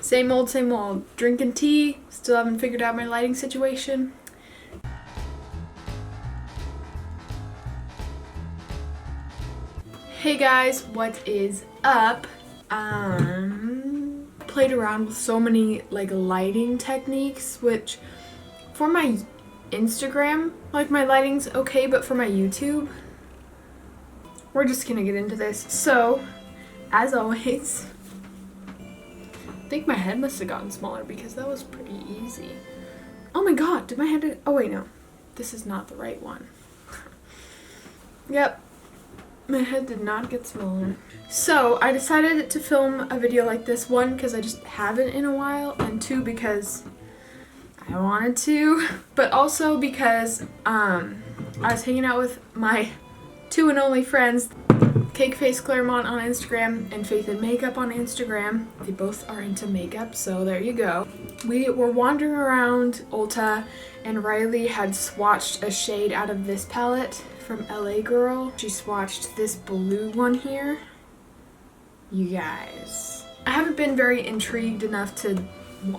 Same old, drinking tea, still haven't figured out my lighting situation. Hey guys, what is up? Played around with so many like lighting techniques, which for my Instagram, like my lighting's okay, but for my YouTube, we're just gonna get into this. So, as always, I think my head must have gotten smaller because that was pretty easy. Oh my god, did my head... Oh wait, no. This is not the right one. Yep. My head did not get smaller. So, I decided to film a video like this. One, because I just haven't in a while. And two, because I wanted to. But also because I was hanging out with my two and only friends, Cake Face Claremont on Instagram and Faith in Makeup on Instagram. They both are into makeup, so there you go. We were wandering around Ulta, and Riley had swatched a shade out of this palette from LA Girl. She swatched this blue one here. You guys, I haven't been very intrigued enough to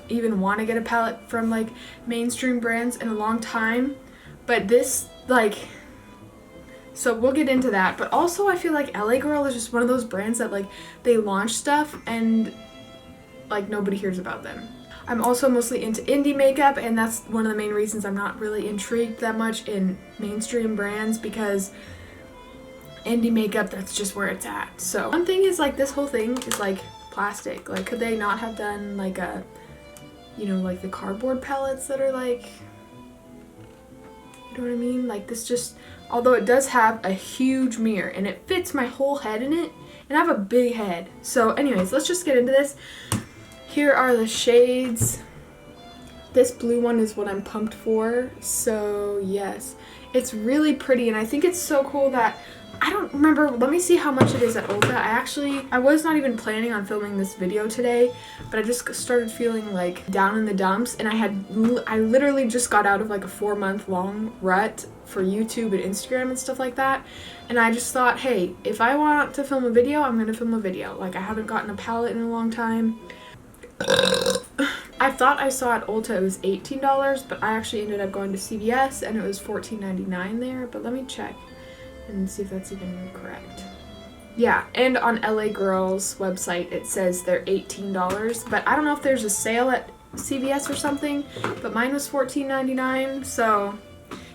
even want to get a palette from like mainstream brands in a long time, but this, like, so we'll get into that. But also I feel like LA Girl is just one of those brands that like they launch stuff and like nobody hears about them. I'm also mostly into indie makeup, and that's one of the main reasons I'm not really intrigued that much in mainstream brands, because indie makeup, that's just where it's at. So one thing is, like, this whole thing is like plastic. Like, could they not have done like a, you know, like the cardboard palettes that are like, you know what I mean? Like this just, although it does have a huge mirror and it fits my whole head in it, and I have a big head. So anyways, let's just get into this. Here are the shades. This blue one is what I'm pumped for. So yes, it's really pretty, and I think it's so cool that, I don't remember, let me see how much it is at Ulta. I was not even planning on filming this video today, but I just started feeling like down in the dumps, and I literally just got out of like a 4-month long rut for YouTube and Instagram and stuff like that, and I just thought, hey, if I want to film a video, I'm gonna film a video. Like, I haven't gotten a palette in a long time. I thought I saw at Ulta it was $18, but I actually ended up going to CVS and it was $14.99 there, but let me check and see if that's even correct. Yeah, and on LA Girl's website it says they're $18, but I don't know if there's a sale at CVS or something, but mine was $14.99, so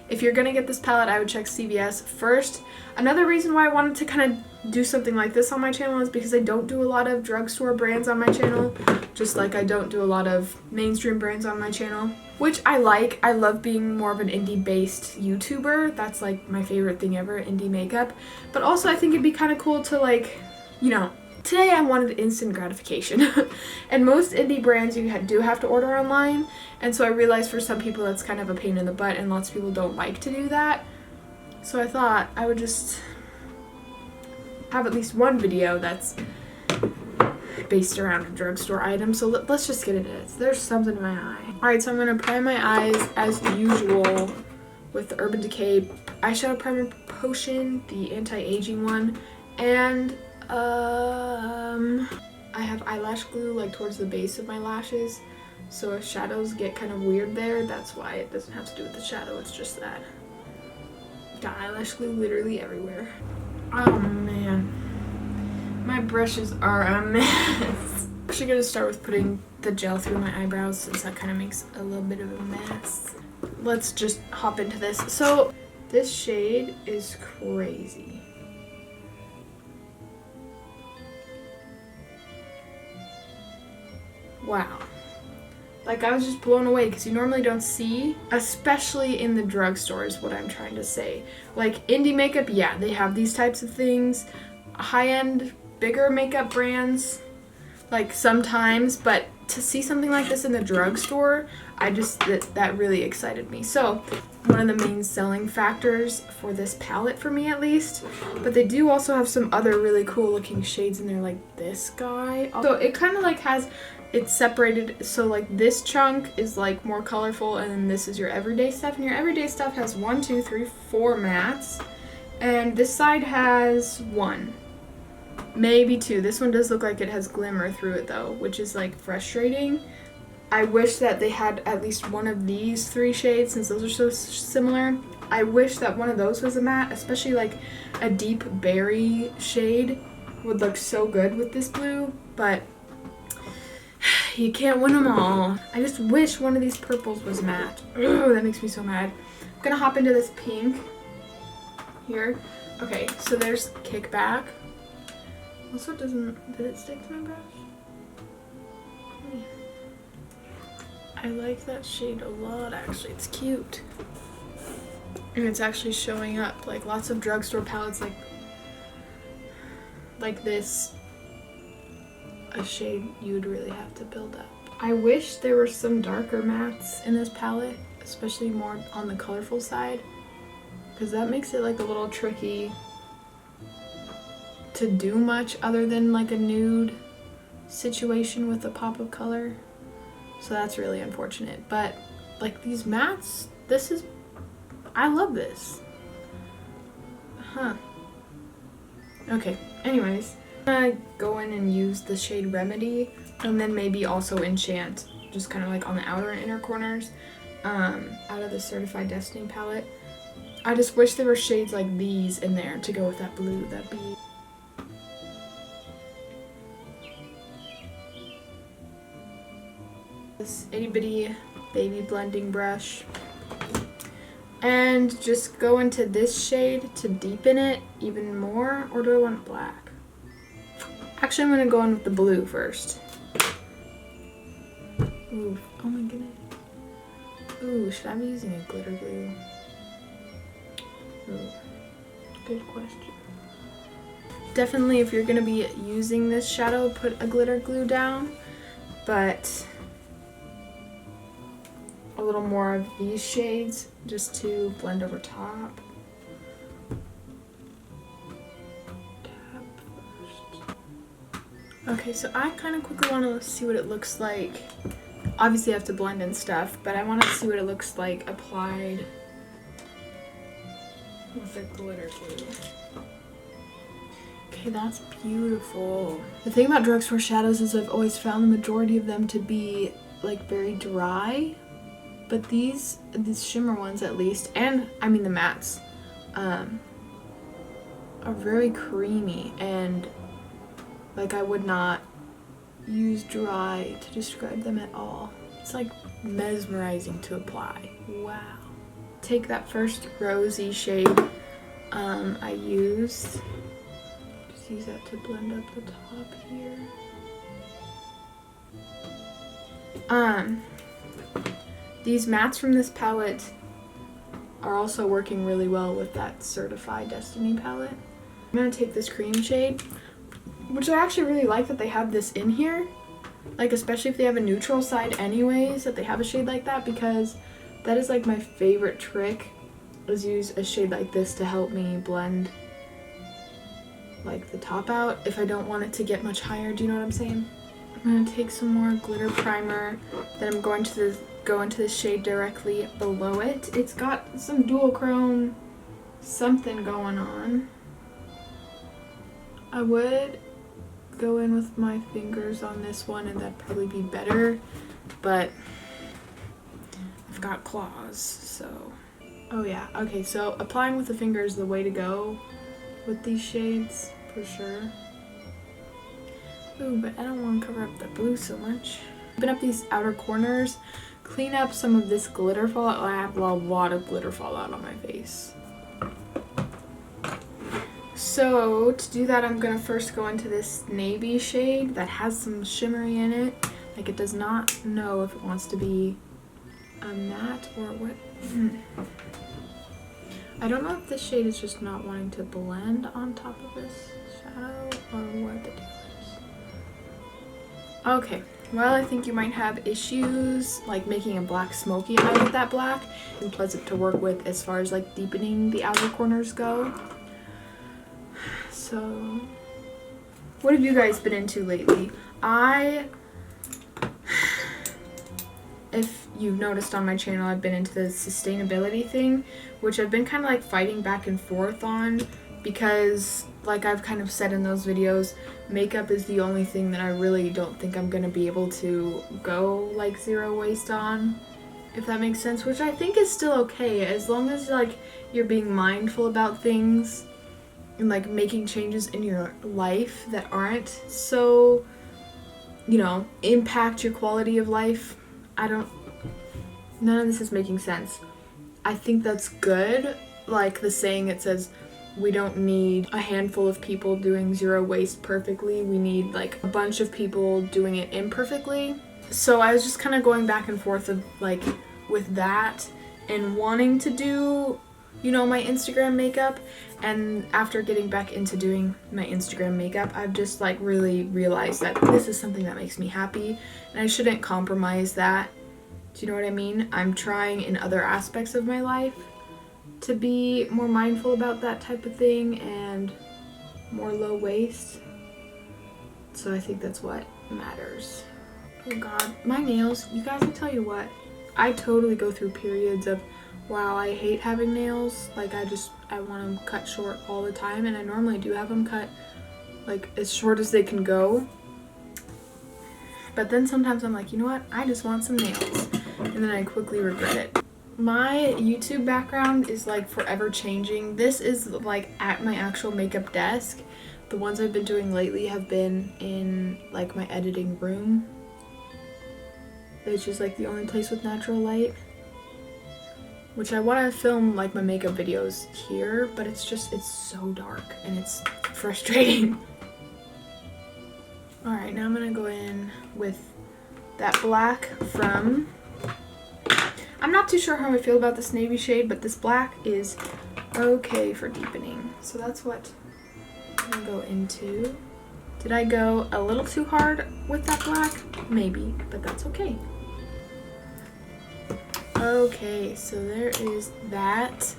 if you're gonna get this palette, I would check CVS first. Another reason why I wanted to kind of do something like this on my channel is because I don't do a lot of drugstore brands on my channel, just like I don't do a lot of mainstream brands on my channel, which I like. I love being more of an indie-based YouTuber. That's like my favorite thing ever, indie makeup. But also I think it'd be kind of cool to, like, you know, today I wanted instant gratification. And most indie brands you do have to order online, and so I realized for some people that's kind of a pain in the butt, and lots of people don't like to do that. So I thought I would just have at least one video that's based around a drugstore item. So let's just get into this. There's something in my eye. Alright, so I'm going to prime my eyes as usual with the Urban Decay eyeshadow primer potion, the anti-aging one, and I have eyelash glue like towards the base of my lashes, so if shadows get kind of weird there, that's why. It doesn't have to do with the shadow, it's just that. Got eyelash glue literally everywhere. Oh man, my brushes are a mess. I'm actually gonna start with putting the gel through my eyebrows, since that kind of makes a little bit of a mess. Let's just hop into this. So this shade is crazy. Wow. Like, I was just blown away, because you normally don't see, especially in the drugstore is what I'm trying to say. Like, indie makeup, yeah, they have these types of things. High-end, bigger makeup brands, like, sometimes, but to see something like this in the drugstore, that really excited me. So, one of the main selling factors for this palette, for me at least, but they do also have some other really cool looking shades in there, like this guy. So it kind of like has, it's separated, so like this chunk is like more colorful, and then this is your everyday stuff, and your everyday stuff has 1, 2, 3, 4 mattes, and this side has 1. maybe 2. This one does look like it has glimmer through it though, which is like frustrating. I wish that they had at least one of these 3 shades since those are so similar. I wish that one of those was a matte, especially like a deep berry shade would look so good with this blue, but you can't win them all. I just wish one of these purples was matte. Ugh, that makes me so mad. I'm gonna hop into this pink here. Okay, so there's Kickback. Also did it stick to my brush? I like that shade a lot actually, it's cute. And it's actually showing up, like lots of drugstore palettes like this, a shade you'd really have to build up. I wish there were some darker mattes in this palette, especially more on the colorful side, because that makes it like a little tricky to do much other than like a nude situation with a pop of color. So that's really unfortunate. But like these mattes, I love this. Okay, anyways, I'm gonna go in and use the shade Remedy, and then maybe also Enchant, just kind of like on the outer and inner corners, out of the Certified Destiny palette. I just wish there were shades like these in there to go with that blue. That'd be... This itty bitty baby blending brush. And just go into this shade to deepen it even more, or do I want black? Actually, I'm gonna go in with the blue first. Ooh, oh my goodness. Ooh, should I be using a glitter glue? Ooh, good question. Definitely, if you're gonna be using this shadow, put a glitter glue down, but a little more of these shades just to blend over top. Tap first. Okay, so I kind of quickly want to see what it looks like. Obviously I have to blend and stuff, but I want to see what it looks like applied with a glitter glue. Okay, that's beautiful. The thing about drugstore shadows is I've always found the majority of them to be like very dry. But these shimmer ones at least, and I mean the mattes, are very creamy, and like I would not use dry to describe them at all. It's like mesmerizing to apply. Wow. Take that first rosy shade I used, just use that to blend up the top here. These mattes from this palette are also working really well with that Certified Destiny palette. I'm gonna take this cream shade, which I actually really like that they have this in here. Like, especially if they have a neutral side anyways, that they have a shade like that, because that is like my favorite trick, is use a shade like this to help me blend like the top out if I don't want it to get much higher. Do you know what I'm saying? I'm gonna take some more glitter primer, then I'm going to go into the shade directly below it. It's got some dual chrome something going on. I would go in with my fingers on this one and that'd probably be better, but I've got claws, so. Oh yeah, okay, so applying with the finger is the way to go with these shades, for sure. Ooh, but I don't want to cover up the blue so much. Open up these outer corners, clean up some of this glitter fallout. I have a lot of glitter fallout on my face. So to do that, I'm gonna first go into this navy shade that has some shimmery in it. Like, it does not know if it wants to be a matte or what. I don't know if this shade is just not wanting to blend on top of this shadow or what the deal is. Okay, well, I think you might have issues like making a black smoky eye with that black, and pleasant to work with as far as like deepening the outer corners go. So, what have you guys been into lately? If you've noticed on my channel, I've been into the sustainability thing, which I've been kind of like fighting back and forth on, because like I've kind of said in those videos, makeup is the only thing that I really don't think I'm gonna be able to go like zero waste on, if that makes sense, which I think is still okay as long as like you're being mindful about things and like making changes in your life that aren't so, you know, impact your quality of life. None of this is making sense. I think that's good. Like the saying, it says, we don't need a handful of people doing zero waste perfectly. We need like a bunch of people doing it imperfectly. So I was just kind of going back and forth of like with that and wanting to do, you know, my Instagram makeup. And after getting back into doing my Instagram makeup, I've just like really realized that this is something that makes me happy and I shouldn't compromise that. Do you know what I mean? I'm trying in other aspects of my life to be more mindful about that type of thing and more low waste. So I think that's what matters. Oh god, my nails, you guys, I tell you what, I totally go through periods of, wow, I hate having nails. Like I want them cut short all the time, and I normally do have them cut like as short as they can go. But then sometimes I'm like, you know what, I just want some nails. And then I quickly regret it. My YouTube background is like forever changing. This is like at my actual makeup desk. The ones I've been doing lately have been in like my editing room, which is like the only place with natural light. Which I want to film like my makeup videos here, but it's so dark and it's frustrating. Alright, now I'm gonna go in with that black from, I'm not too sure how I feel about this navy shade, but this black is okay for deepening. So that's what I'm gonna go into. Did I go a little too hard with that black? Maybe, but that's okay. Okay, so there is that.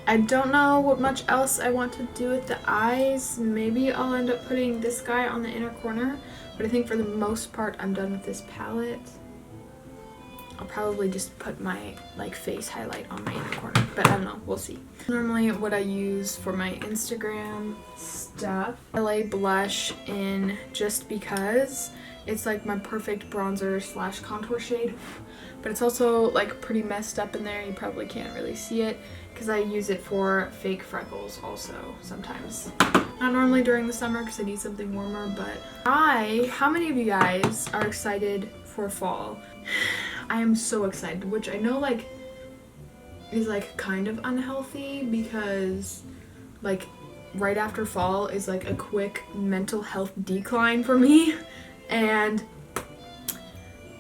I don't know what much else I want to do with the eyes. Maybe I'll end up putting this guy on the inner corner, but I think for the most part I'm done with this palette. I'll probably just put my like face highlight on my inner corner, but I don't know, we'll see. Normally what I use for my Instagram stuff, LA blush in just because it's like my perfect bronzer slash contour shade, but it's also like pretty messed up in there. You probably can't really see it because I use it for fake freckles also sometimes. Not normally during the summer because I need something warmer, but how many of you guys are excited for fall? I am so excited, which I know like is like kind of unhealthy because like right after fall is like a quick mental health decline for me, and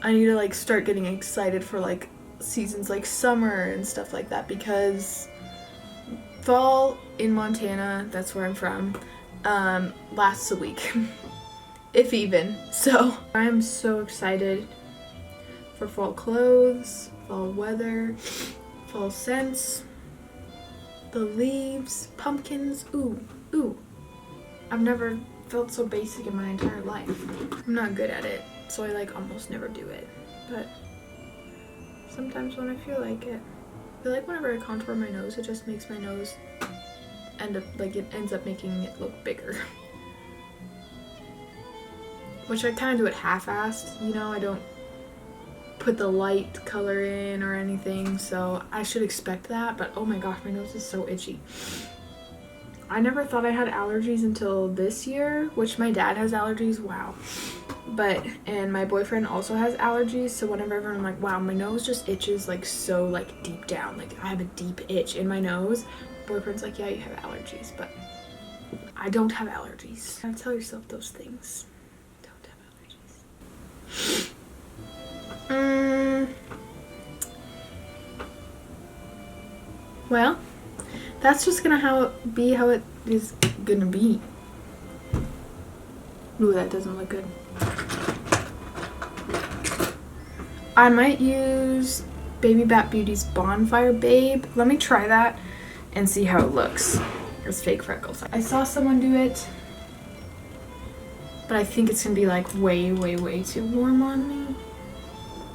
I need to like start getting excited for like seasons like summer and stuff like that, because fall in Montana, that's where I'm from, lasts a week if even. So I'm so excited for fall clothes, fall weather, fall scents, the leaves, pumpkins. Ooh. I've never felt so basic in my entire life. I'm not good at it, so I like almost never do it. But sometimes when I feel like it, I feel like whenever I contour my nose, it just makes my nose it ends up making it look bigger. Which I kind of do it half-assed, you know, I don't put the light color in or anything, so I should expect that, but oh my gosh, my nose is so itchy. I never thought I had allergies until this year, which my dad has allergies, wow. And my boyfriend also has allergies, so whenever I'm like, wow, my nose just itches like so like deep down, like I have a deep itch in my nose. My boyfriend's like, yeah, you have allergies, but I don't have allergies. You gotta tell yourself those things. Don't have allergies. Well, that's just gonna be how it is gonna be. Ooh, that doesn't look good. I might use Baby Bat Beauty's Bonfire Babe. Let me try that and see how it looks. There's fake freckles. I saw someone do it, but I think it's gonna be like way, way, way too warm on me.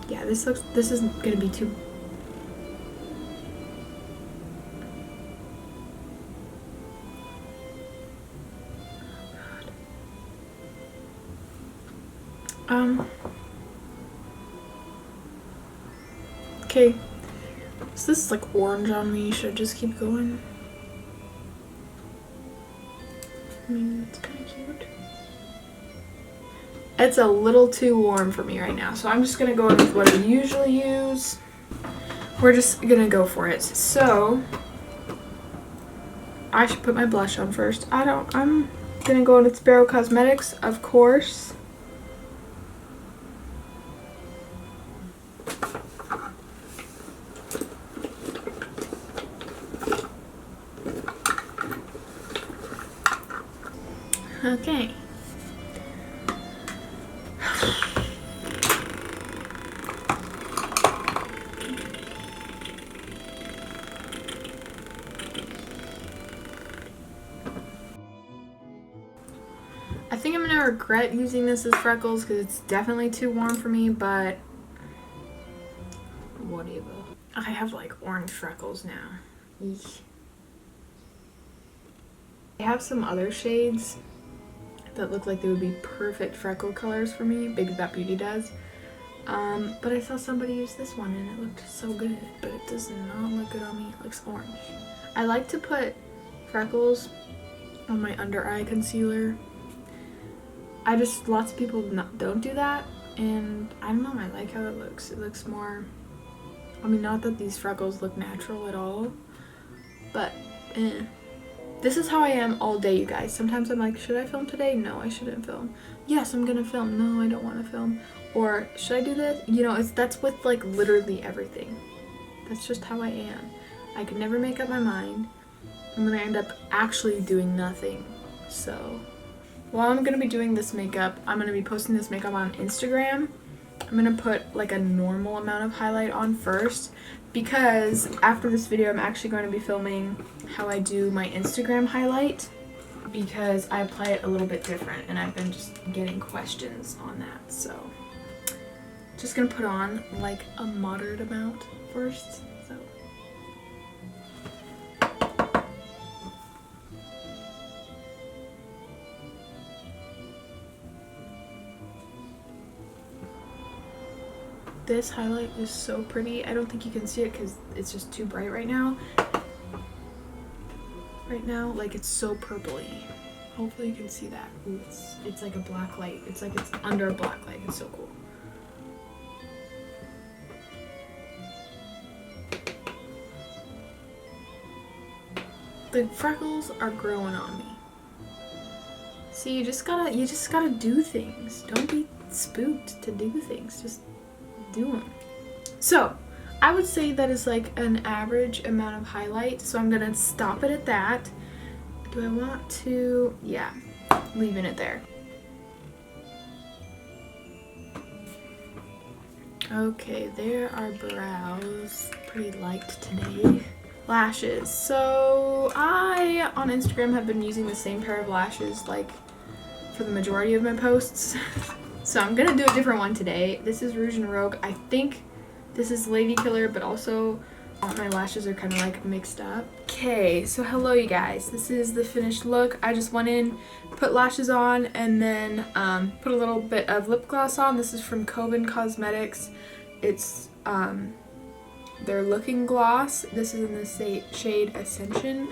Yeah, this isn't gonna be too. Okay, is this like orange on me? Should I just keep going? I mean, it's kind of cute. It's a little too warm for me right now, so I'm just gonna go in with what I usually use. We're just gonna go for it. So I should put my blush on first. I'm gonna go in with Sparrow Cosmetics, of course. Okay. I think I'm gonna regret using this as freckles because it's definitely too warm for me, but whatever. I have like orange freckles now. Eek. I have some other shades that look like they would be perfect freckle colors for me. Baby Bat Beauty does. But I saw somebody use this one and it looked so good, but it does not look good on me. It looks orange. I like to put freckles on my under eye concealer. Lots of people don't do that, and I don't know, I like how it looks. It looks more, I mean, not that these freckles look natural at all, but This is how I am all day, you guys. Sometimes I'm like, should I film today? No, I shouldn't film. Yes, I'm gonna film. No, I don't want to film. Or should I do this? You know, that's with like literally everything. That's just how I am. I could never make up my mind. I'm gonna end up actually doing nothing. So while I'm gonna be doing this makeup, I'm gonna be posting this makeup on Instagram. I'm gonna put like a normal amount of highlight on first, because after this video I'm actually going to be filming how I do my Instagram highlight, because I apply it a little bit different and I've been just getting questions on that. So just gonna put on like a moderate amount first. So this highlight is so pretty. I don't think you can see it because it's just too bright right now. Like it's so purpley. Hopefully you can see that. Ooh, it's like a black light. It's like it's under a black light. It's so cool. The freckles are growing on me. See, you just gotta do things. Don't be spooked to do things. Just do them. So I would say that is like an average amount of highlight, so I'm gonna stop it at that. Do I want to? Yeah, leaving it there. Okay, there are brows. Pretty light today. Lashes. So I on Instagram have been using the same pair of lashes like for the majority of my posts. So I'm gonna do a different one today. This is Rouge and Rogue. I think this is Lady Killer, but also all my lashes are kind of like mixed up. Okay, so hello you guys. This is the finished look. I just went in, put lashes on, and then put a little bit of lip gloss on. This is from Coven Cosmetics. It's their Looking Gloss. This is in the shade Ascension.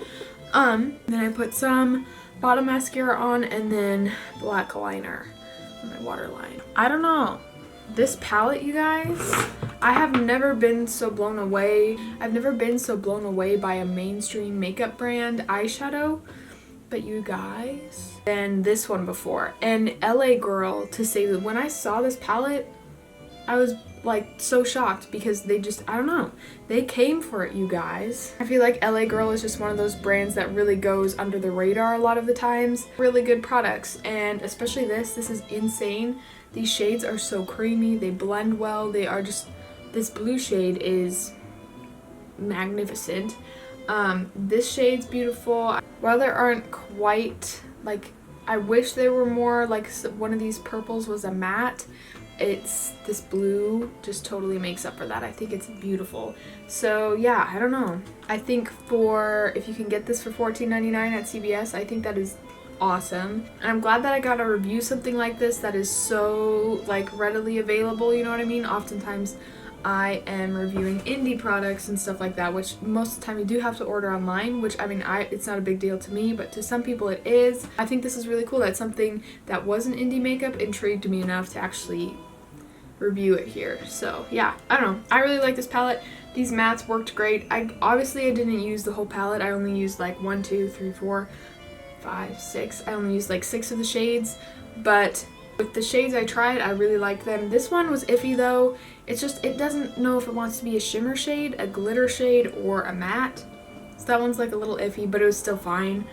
Then I put some bottom mascara on and then black liner on my waterline. I don't know. This palette, you guys, I have never been so blown away. I've never been so blown away by a mainstream makeup brand eyeshadow. But you guys, and this one before. And LA Girl, to say that when I saw this palette, I was like so shocked because they just, I don't know, they came for it, you guys. I feel like LA Girl is just one of those brands that really goes under the radar a lot of the times. Really good products, and especially this is insane. These shades are so creamy, they blend well, they are just, this blue shade is magnificent. This shade's beautiful. While there aren't quite, like, I wish they were more like one of these purples was a matte. It's this blue just totally makes up for that. I think it's beautiful. So yeah, I don't know. I think if you can get this for $14.99 at CVS, I think that is awesome. And I'm glad that I got to review something like this that is so like readily available, you know what I mean? Oftentimes I am reviewing indie products and stuff like that, which most of the time you do have to order online, which I mean, it's not a big deal to me, but to some people it is. I think this is really cool that something that wasn't indie makeup intrigued me enough to actually review it here. So yeah, I don't know. I really like this palette. These mattes worked great. I didn't use the whole palette. I only used like 1, 2, 3, 4, 5, 6. I only used like 6 of the shades, but with the shades I tried, I really liked them. This one was iffy though. It's just, it doesn't know if it wants to be a shimmer shade, a glitter shade, or a matte. So that one's like a little iffy, but it was still fine.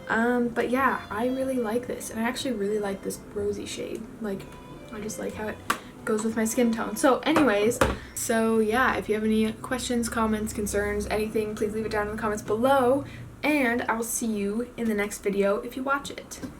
But yeah, I really like this. And I actually really like this rosy shade. Like, I just like how it goes with my skin tone. So anyways, so yeah, if you have any questions, comments, concerns, anything, please leave it down in the comments below. And I will see you in the next video if you watch it.